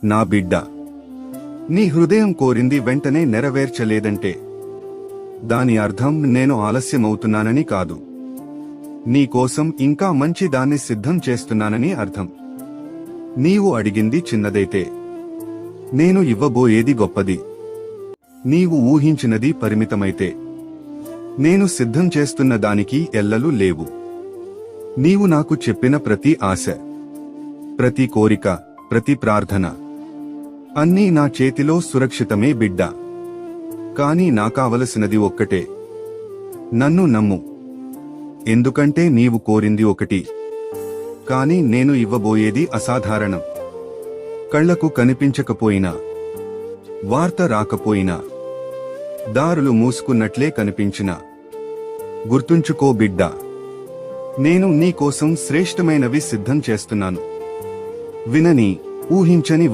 నా బిడ్డ, నీ హృదయం కోరింది వెంటనే నెరవేర్చలేదంటే దాని అర్థం నేను ఆలస్యమవుతున్నానని కాదు, నీకోసం ఇంకా మంచి దాన్ని సిద్ధం చేస్తున్నానని అర్థం. నీవు అడిగింది చిన్నదైతే నేను ఇవ్వబోయేది గొప్పది. నీవు ఊహించినది పరిమితమైతే నేను సిద్ధం చేస్తున్న దానికి ఎల్లలు లేవు. నీవు నాకు చెప్పిన ప్రతి ఆశ, ప్రతి కోరిక, ప్రతి ప్రార్థన అన్నీ నా చేతిలో సురక్షితమే బిడ్డా. కానీ నాకావలసినది ఒక్కటే, నన్ను నమ్ము. ఎందుకంటే నీవు కోరింది ఒకటి, కానీ నేను ఇవ్వబోయేది అసాధారణం. కళ్లకు కనిపించకపోయినా, వార్త రాకపోయినా, దారులు మూసుకున్నట్లే కనిపించినా, గుర్తుంచుకో బిడ్డా, నేను నీ కోసం శ్రేష్టమైనవి సిద్ధం చేస్తున్నాను. వినని, ఊహించని